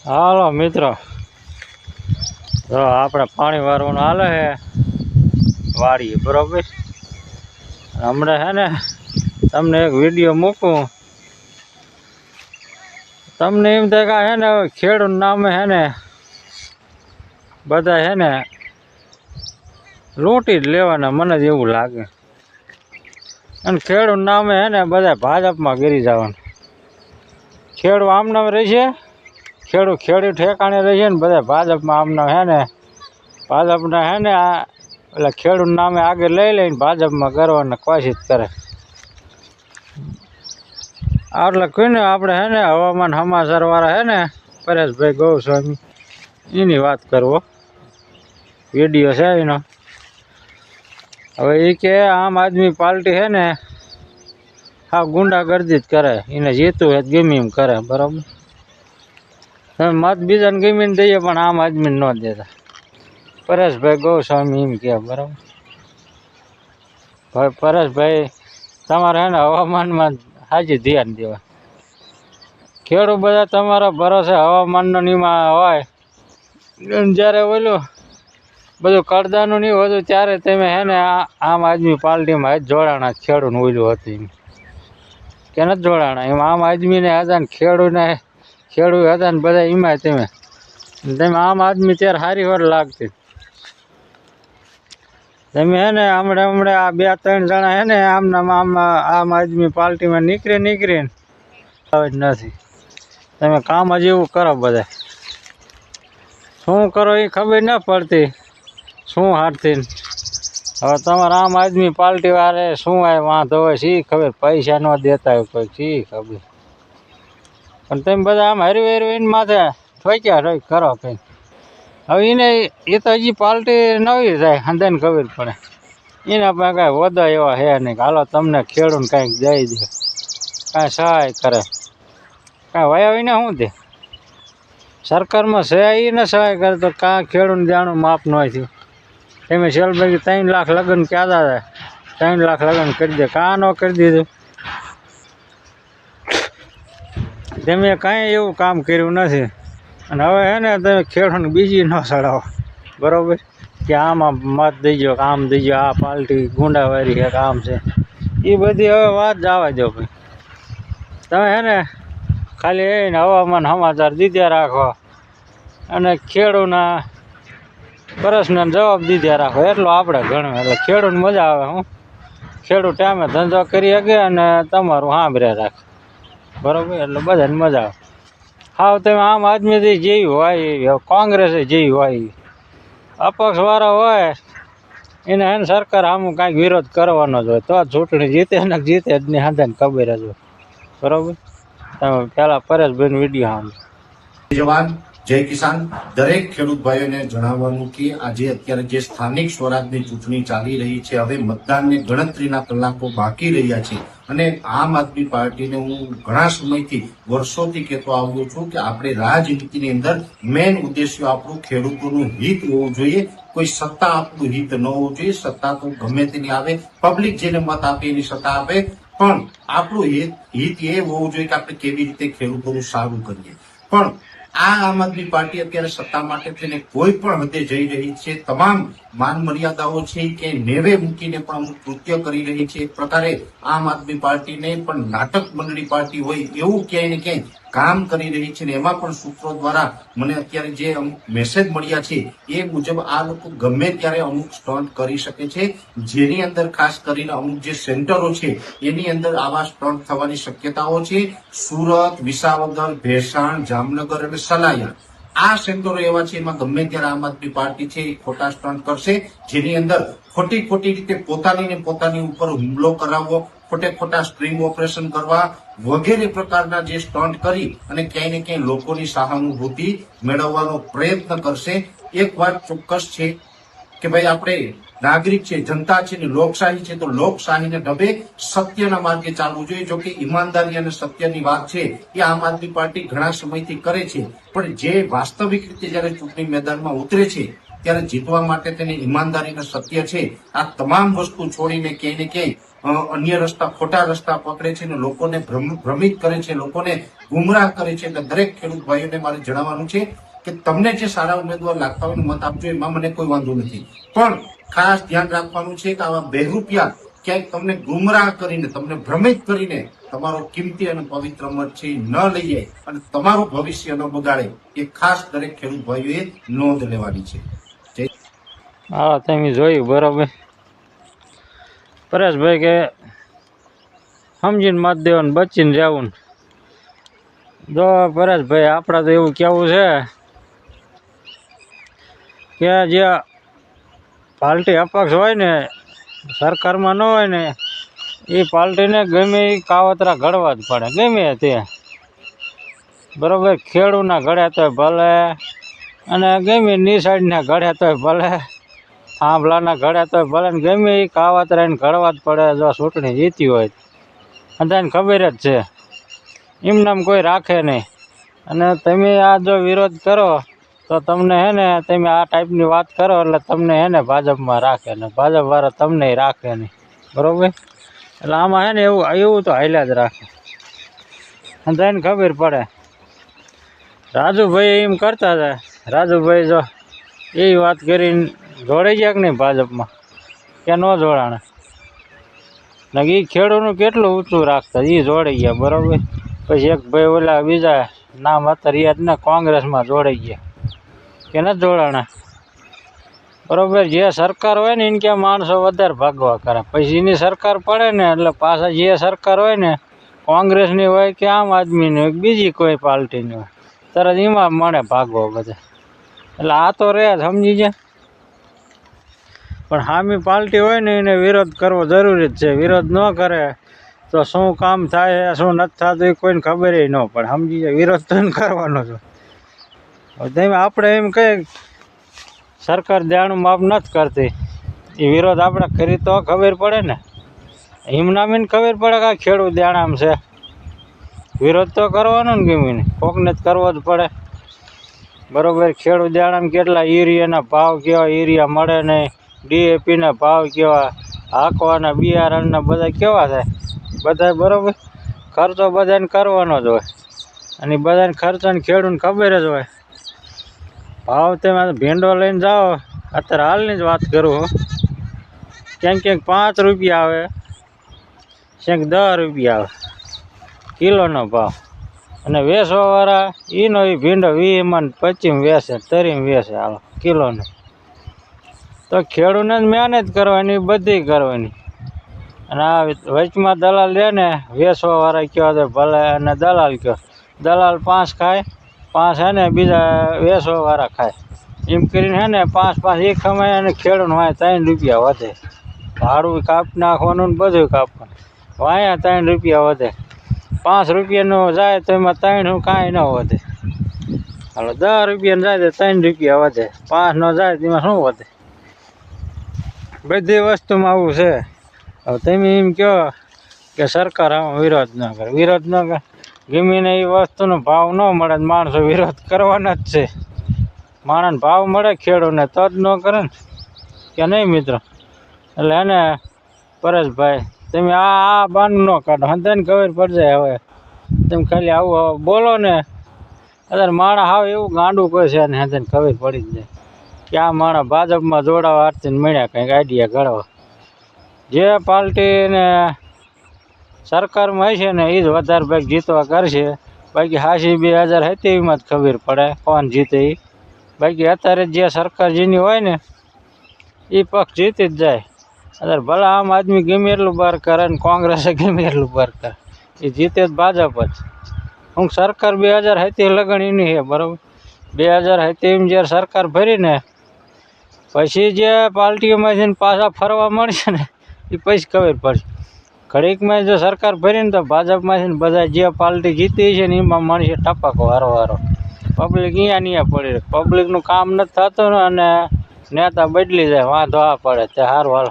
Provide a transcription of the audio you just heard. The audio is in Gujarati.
હાલો મિત્રો, જો આપણે પાણી વારવાનું હાલે છે વાડીએ, બરોબર. હમણાં છે ને તમને એક વિડીયો મૂકું, તમને એમ થાય કે છે ને ખેડૂત નામે છે ને બધા છે ને લૂંટી જ લેવાના, મને જ એવું લાગે. અને ખેડૂત નામે છે ને બધા ભાજપમાં ગીરી જવાનું. ખેડૂત આમનામ રહેશે, ખેડૂત ઠેકાણે રહેશે ને બધા ભાજપમાં આમનામ છે ને ભાજપના છે ને આ એટલે ખેડૂત નામે આગળ લઈ લઈને ભાજપમાં કરવાના કોશિશ કરે. એટલે કોઈને આપણે છે ને હવામાન સમાચાર વાળા છે ને પરેશભાઈ ગોસ્વામી એની વાત કરવો વિડીયો છે એનો. હવે એ કે આમ આદમી પાર્ટી છે ને હા ગુંડાગર્દી જ કરે, એને જીતવું હોય ગમે એમ કરે, બરાબર. તમે મત બીજાને ગમીને દઈએ પણ આમ આદમીને ન દેતા, પરેશભાઈ ગોસ્વામી એમ કહે, બરાબર. ભાઈ પરેશભાઈ તમારે છે ને હવામાનમાં હાજી ધ્યાન દેવા. ખેડૂત બધા તમારા ભરોસે હવામાનનો નિયમા હોય, જ્યારે ઓલું બધું કરદાનું નહીં હોતું ત્યારે તમે છે ને આમ આદમી પાર્ટીમાં જ જોડાણા. ખેડૂતનું ઓલું હતું એમ કે નથી જોડાણા, એમાં આમ આદમીને હતા ને ખેડૂત હતા ને બધા એમાં તમે આમ આદમી ત્યારે સારી વાર લાગતી. તમે હે ને હમણાં આ 2-3 જણા હે ને આમ આદમી પાર્ટીમાં નીકળીને આવે જ નથી. તમે કામ જ એવું કરો, બધા શું કરો એ ખબર ન પડતી, શું હારતી. હવે તમારા આમ આદમી પાર્ટી વાળે શું આ વાંધો હોય શી ખબર, પૈસા ન દેતા હોય કોઈ શી ખબર. પણ તમે બધા આમ હરવી માથે ઠોક્યા કરો કંઈ. હવે એને એ તો હજી પાર્ટી નવી થાય હંધાને ખબર પડે. એના પાસે કાંઈ હોદ્દા એવા છે નહીં, હાલો તમને ખેડૂને કાંઈક દઈ દે, કાંઈ સહાય કરે, કાંઈ વયા વિના શું દે. સરકારમાં છે એને સહાય કરે તો કાં ખેડૂને જાણું માપ ન થયું. તમે શેલભાઈ 3 લાખ લગ્ન ક્યાં હતા, 3 લાખ લગ્ન કરી દે, કાં ન કરી દીધું. તમે કાંઈ એવું કામ કર્યું નથી. અને હવે હે ને તમે ખેડૂતને બીજી ન ચડાવો, બરાબર, કે આમાં મત દઈજો, આમ દઈજો, આ પાર્ટી ગુંડાવાળી છે, આમ છે, એ બધી હવે વાત જવા દો ભાઈ. તમે હે ને ખાલી એને હવામાન સમાચાર દીધા રાખો અને ખેડૂતના પ્રશ્નનો જવાબ દીધા રાખો, એટલો આપણે ઘણું. એટલે ખેડૂત મજા આવે. હું ખેડૂત ટાઈમે ધંધો કરી શકે અને તમારું સાંભળે રાખે, બરાબર, એટલે બધાને મજા આવે. હાવ તમે આમ આદમી જેવી હોય, કોંગ્રેસે જેવી હોય, અપક્ષ વાળા હોય એને હે ને સરકાર આમ કાંઈક વિરોધ કરવાનો જ હોય તો ચૂંટણી જીતે ને જીતે જ નહીં, હાથે ખબર જ હોય, બરાબર. તમે પેલા પરેશભાઈનો વિડીયો સાંભળો. જવાન જય કિસાન. દરેક ખેડૂત ભાઈઓને જણાવવાનું કે આજે અત્યારે જે સ્થાનિક સ્વરાજની ચૂંટણી ચાલી રહી છે, હવે મતદાનને ગણતરીના કલાકો બાકી રહ્યા છે અને આમ આદમી પાર્ટીને હું ઘણા સમયથી વર્ષોથી કહેતો આવ્યો છું કે આપણે રાજનીતિની અંદર મેન ઉદ્દેશ્ય આપણું ખેડૂતોનું હિત હોવું જોઈએ. કોઈ સત્તા આપણું હિત ન હોવું જોઈએ. સત્તા તો ગમે તેની આવે, પબ્લિક જેને મત આપે એની સત્તા આપે, પણ આપણું હિત એ હોવું જોઈએ કે આપણે કેવી રીતે ખેડૂતોનું સારું કરીએ. પણ આ આમ આદમી પાર્ટી અત્યારે સત્તા માટે થઈને કોઈ પણ હદે જઈ રહી છે. તમામ માન મર્યાદાઓ છે કે નેવે મૂકીને પણ અમુક કૃત્ય કરી રહી છે. એક પ્રકારે આમ આદમી પાર્ટીને પણ નાટક મંડળી પાર્ટી હોય એવું ક્યાંય ને ક્યાંય કામ કરી રહી છે. એમાં પણ સૂત્રો દ્વારા મને અત્યારે જે અમુક મેસેજ મળ્યા છે એ મુજબ આ લોકો ગમે ત્યારે અમુક સ્ટન્ટ કરી શકે છે, જેની અંદર ખાસ કરીને અમુક જે સેન્ટરો છે એની અંદર આવા સ્ટન્ટ થવાની શક્યતાઓ છે. સુરત, વિસાવદર, ભેસાણ, જામનગર અને સલાયા આ સેન્ટરો એવા છે, એમાં ગમે ત્યારે આમ આદમી પાર્ટી છે એ ખોટા સ્ટન્ટ કરશે, જેની અંદર ખોટી રીતે પોતાની ઉપર હુમલો કરાવવો, ખોટા સ્ટ્રિંગ ઓપરેશન કરવા વગેરે પ્રકારના જે સ્ટન્ટ કરી અને ક્યાંય ને ક્યાંય લોકોની સહાનુભૂતિ મેળવવાનો પ્રયત્ન કરશે. એક વાત ચોક્કસ છે કે ભાઈ આપણે નાગરિક છે, જનતા છે ને લોકશાહી છે, તો લોકશાહીને ઢબે સત્યના માર્ગે ચાલવું જોઈએ. જો કે ઈમાનદારી અને સત્યની વાત છે એ આમ આદમી પાર્ટી ઘણા સમયથી કરે છે, પણ જે વાસ્તવિક રીતે જયારે ચૂંટણી મેદાનમાં ઉતરે છે ત્યારે જીતવા માટે તેની ઈમાનદારી અને સત્ય છે આ તમામ વસ્તુ છોડીને ક્યાંય ને ક્યાંય અન્ય રસ્તા ખોટા રસ્તા પકડે છે અને લોકોને ભ્રમિત કરે છે, લોકોને ગુમરાહ કરે છે. એટલે દરેક ખેડૂત ભાઈઓને મારે જણાવવાનું છે કે તમને જે સારા ઉમેદવાર લાગતા હોય મત આપજો, એમાં મને કોઈ વાંધો નથી, પણ ખાસ ધ્યાન રાખવાનું છે કે આવા બહેરૂપિયા ક્યાંક તમને ગુમરાહ કરીને, તમને ભ્રમિત કરીને તમારો કિંમતી અને પવિત્ર મત છે ન લઈ જાય અને તમારું ભવિષ્ય ન બગાડે, એ ખાસ દરેક ખેડૂત ભાઈઓએ નોંધ લેવાની છે. હા, તમે જોયું બરાબર. પરેશભાઈ કે સમજીને મત દેવાનું, બચીને જવું. જો પરેશભાઈ, આપણા તો એવું કેવું છે કે જે પાર્ટી અપક્ષ હોય ને, સરકારમાં ન હોય ને, એ પાર્ટીને ગમે એ કાવતરા ઘડવા જ પડે, ગમે તે. બરાબર, ખેડૂતના ઘડ્યા તોય ભલે, અને ગમે નિસાઈડના ઘડ્યા તોય ભલે, થાંભલાના ઘડ્યા તોય ભલે, ને ગમે એ કાવતરા એને ઘડવા જ પડે જો ચૂંટણી જીતી હોય. અને તેને ખબર જ છે એમનામ કોઈ રાખે નહીં. અને તમે આ જો વિરોધ કરો તો તમને હે ને, તમે આ ટાઈપની વાત કરો એટલે તમને હે ને ભાજપમાં રાખે ને, ભાજપવાળા તમને રાખે નહીં. બરાબર, એટલે આમાં હે ને એવું તો હાલ્યા જ રાખે. અને તેને ખબર પડે. રાજુભાઈ એમ કરતા હતા, રાજુભાઈ જો એ વાત કરીને જોડાઈ ગયા કે નહીં ભાજપમાં, કે ન જોડાણે ને, એ ખેડૂતનું કેટલું ઊંચું રાખતા, એ જોડાઈ ગયા. બરાબર, પછી એક ભાઈ ઓલા બીજા નામ હતા યાદ ને, કોંગ્રેસમાં જોડાઈ ગયા, કે નથી જોડાણા. બરાબર, જે સરકાર હોય ને એને ક્યાં માણસો વધારે ભાગવા કરે, પછી એની સરકાર પડે ને એટલે પાછા જે સરકાર હોય ને, કોંગ્રેસની હોય કે આમ આદમીની હોય કે બીજી કોઈ પાર્ટીની હોય, તરત એમાં મળે ભાગવો બધા. એટલે આ તો રહે સમજી જાય. પણ સામી પાર્ટી હોય ને એને વિરોધ કરવો જરૂરી જ છે. વિરોધ ન કરે તો શું કામ થાય શું નથી થતું એ કોઈને ખબર ન પડે, સમજી જાય. વિરોધ તો એને કરવાનો છે. આપણે એમ કહીએ સરકાર દેવાનું માપ નથી કરતી, એ વિરોધ આપણે કરી તો ખબર પડે ને. હિમનામીને ખબર પડે કે આ ખેડૂત દેણામ છે, વિરોધ તો કરવાનો ને ગમીને, કોકને જ કરવો જ પડે. બરાબર, ખેડૂત દેણામ કેટલા યુરિયાના ભાવ કેવા, યુરિયા મળે નહીં, DAPના ભાવ કેવા, હાંકવાના બિયારણના બધા કેવા થાય બધા. બરાબર, ખર્ચો બધાને કરવાનો જ હોય, અને બધાને ખર્ચાને ખેડૂતને ખબર જ હોય. ભાવ તમે ભીંડો લઈને જાઓ, અત્યારે હાલની જ વાત કરું, ક્યાંક 5 રૂપિયા આવે, ક્યાંક 10 રૂપિયા આવે કિલોનો ભાવ. અને વેચવાવાળા એનો એ ભીંડો 20 25 વેચે, 30 વેચે હાલો કિલોનો. તો ખેડૂતને જ મહેનત કરવાની, બધી કરવાની. અને આ વચમાં દલાલ રહે ને, વેચવાવાળા કહો તો ભલે, અને દલાલ કહો, દલાલ 5 ખાય, 5 હે ને બીજા વેચવાવાળા ખાય, એમ કરીને હે ને 5 એ કમાય, અને ખેડૂત વાંય 3 રૂપિયા વધે. ભાડું કાપી નાખવાનું ને બધું કાપવાનું, વાંયા 3 રૂપિયા વધે. 5 રૂપિયાનું જાય તો એમાં 3 કાંઈ ન વધે. હાલો 10 રૂપિયાનું જાય તો 3 રૂપિયા વધે, 5 નો જાય તો એમાં શું વધે? બધી વસ્તુમાં આવું છે. હવે તમે એમ કહો કે સરકાર આમાં વિરોધ ન કરે, વિરોધ ન કરે, ગમીને એ વસ્તુનો ભાવ ન મળે માણસો વિરોધ કરવાના જ છે. માણસને ભાવ મળે ખેડૂતને તો જ ન કરે ને, કે નહીં મિત્રો? એટલે એને પરેશભાઈ તમે આ બાનું ન કાઢો, હંધાને ખબર પડી જાય. હવે તમે ખાલી આવું બોલો ને, અત્યારે માણસ હાવ એવું ગાંડું કોઈ છે ને, હંધાને ખબર પડી જ જાય કે આ માણસ ભાજપમાં જોડાવા આરતીને મળ્યા કંઈક આઈડિયા ઘડવા. જે પાર્ટીને સરકારમાં હશે ને એ જ વધારે ભાગ જીતવા કરશે. બાકી 82,070માં જ ખબર પડે કોણ જીતે એ. બાકી અત્યારે જે સરકાર જેની હોય ને એ પક્ષ જીતી જ જાય. અત્યારે ભલે આમ આદમી ગમે એટલું બહાર કરે ને કોંગ્રેસે ગમે એટલું બહાર કરે, એ જીતે જ ભાજપ જ. હું સરકાર 2070 લગણ એની છે. બરાબર, 2070 જ્યારે સરકાર ભરીને પછી જે પાર્ટીઓમાંથી પાછા ફરવા મળશે ને એ પછી ખબર પડશે. ઘડીકમાં જો સરકાર ભરીને તો ભાજપમાંથી બધા જે પાર્ટી જીતી છે ને એમાં મળશે ટપકો વારો. પબ્લિક અહીંયા પડી રહે, પબ્લિકનું કામ નથી થતું ને, અને નેતા બદલી જાય, વાંધો આ પડે તે હારું હાલ.